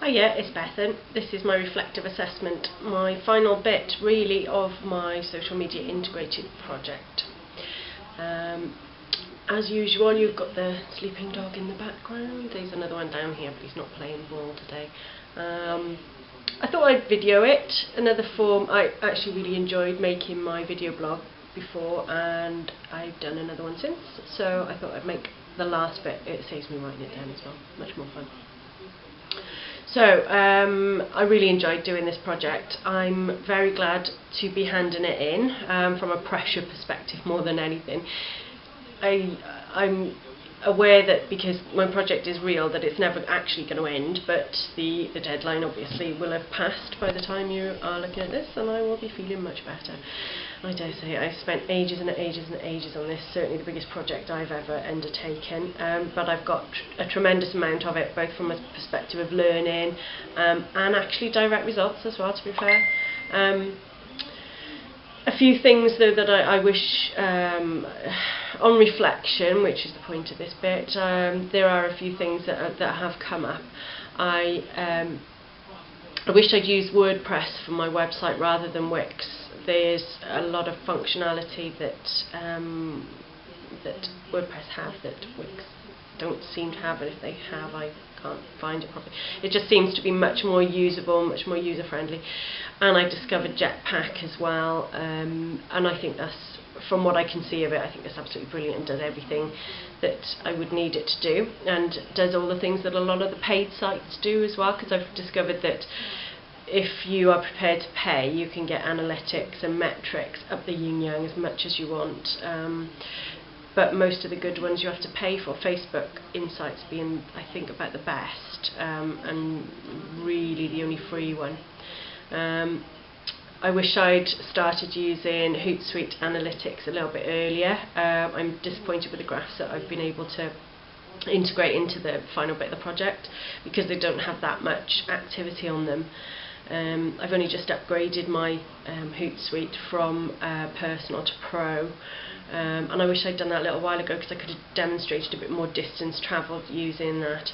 Hiya, it's Bethan. This is my reflective assessment, my final bit really of my social media integrated project. As usual, you've got the sleeping dog in the background. There's another one down here, but he's not playing ball today. I thought I'd video it. Another form. I actually really enjoyed making my video blog before, and I've done another one since, so I thought I'd make the last bit. It saves me writing it down as well, much more fun. So I really enjoyed doing this project. I'm very glad to be handing it in from a pressure perspective more than anything. I'm aware that because my project is real that it's never actually going to end, but the deadline obviously will have passed by the time you are looking at this, and I will be feeling much better. I dare say I've spent ages and ages and ages on this, certainly the biggest project I've ever undertaken, but I've got a tremendous amount of it, both from a perspective of learning and actually direct results as well, to be fair. A few things though that I wish, on reflection, which is the point of this bit, there are a few things that have come up. I wish I'd used WordPress for my website rather than Wix. There's a lot of functionality that that WordPress have that Wix don't seem to have, and if they have, I can't find it properly. It just seems to be much more usable, much more user friendly. And I discovered Jetpack as well, and I think that's, from what I can see of it, I think that's absolutely brilliant and does everything that I would need it to do, and does all the things that a lot of the paid sites do as well, because I've discovered that if you are prepared to pay, you can get analytics and metrics up the yin-yang as much as you want. But most of the good ones you have to pay for, Facebook Insights being, I think, about the best, and really the only free one. I wish I'd started using Hootsuite Analytics a little bit earlier. I'm disappointed with the graphs that I've been able to integrate into the final bit of the project, because they don't have that much activity on them. I've only just upgraded my Hootsuite from personal to pro, and I wish I'd done that a little while ago, because I could have demonstrated a bit more distance travelled using that.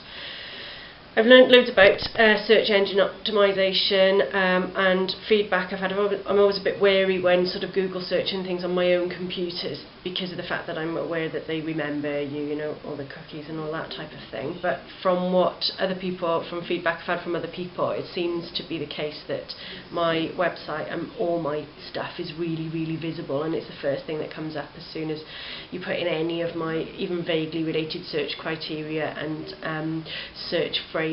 I've learned loads about search engine optimization and feedback I've had. I'm always a bit wary when sort of Google searching things on my own computers, because of the fact that I'm aware that they remember you know, all the cookies and all that type of thing. But from what other people, from feedback I've had from other people, it seems to be the case that my website and all my stuff is really, really visible, and it's the first thing that comes up as soon as you put in any of my even vaguely related search criteria and search phrases.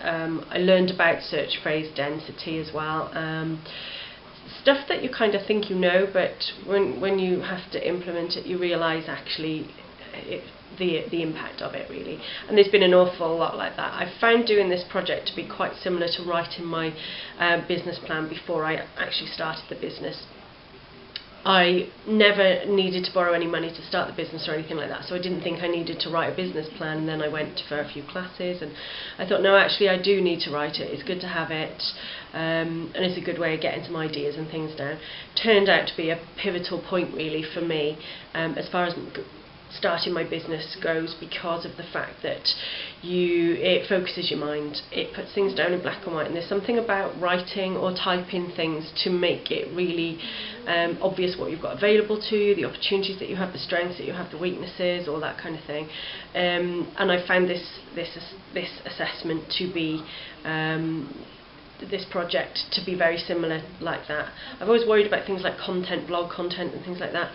I learned about search phrase density as well. Stuff that you kind of think you know, but when you have to implement it, you realise actually the impact of it really. And there's been an awful lot like that. I found doing this project to be quite similar to writing my business plan before I actually started the business. I never needed to borrow any money to start the business or anything like that, so I didn't think I needed to write a business plan. And then I went for a few classes, and I thought, no, actually I do need to write it. It's good to have it, and it's a good way of getting some ideas and things down. Turned out to be a pivotal point really for me as far as starting my business goes, because of the fact that it focuses your mind, it puts things down in black and white, and there's something about writing or typing things to make it really obvious what you've got available to you, the opportunities that you have, the strengths that you have, the weaknesses, all that kind of thing. And I found this assessment to be this project to be very similar like that. I've always worried about things like content, blog content and things like that.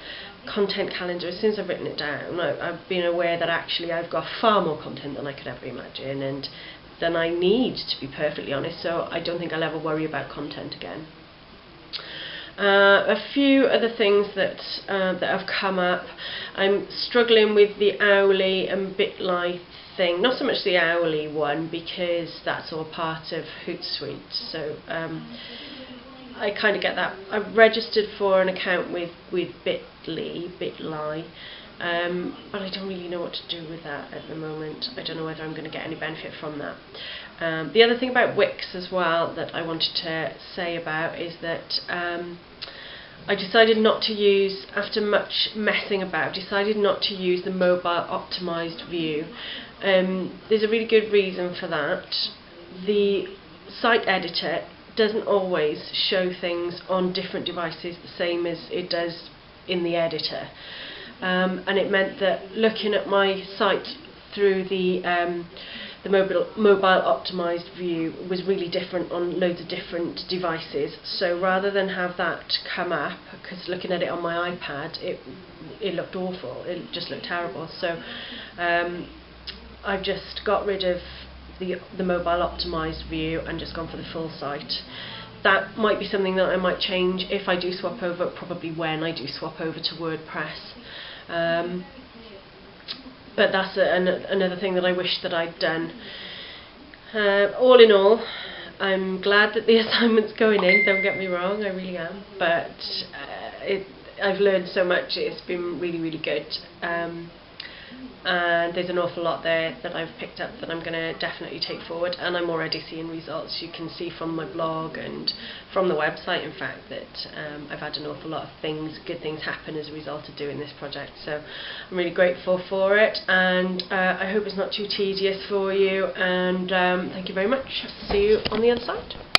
Content calendar, as soon as I've written it down, I've been aware that actually I've got far more content than I could ever imagine, and than I need, to be perfectly honest, so I don't think I'll ever worry about content again. A few other things that have come up. I'm struggling with the hourly and Bitly thing, not so much the hourly one, because that's all part of Hootsuite, so I kind of get that. I've registered for an account with Bitly, but I don't really know what to do with that at the moment. I don't know whether I'm going to get any benefit from that. The other thing about Wix as well that I wanted to say about is that I decided not to use, after much messing about, decided not to use the mobile optimised view. There's a really good reason for that. the site editor doesn't always show things on different devices the same as it does in the editor, and it meant that looking at my site through the mobile optimized view was really different on loads of different devices. So rather than have that come up, because looking at it on my iPad it looked awful, it just looked terrible, so I've just got rid of the mobile optimized view and just gone for the full site. That might be something that I might change if I do swap over, probably when I do swap over to WordPress. But that's another thing that I wish that I'd done. All in all, I'm glad that the assignment's going in, don't get me wrong, I really am, but I've learned so much, it's been really, really good. And there's an awful lot there that I've picked up that I'm going to definitely take forward, and I'm already seeing results. You can see from my blog and from the website, in fact, that I've had an awful lot of good things happen as a result of doing this project, so I'm really grateful for it, and I hope it's not too tedious for you, and thank you very much. See you on the other side.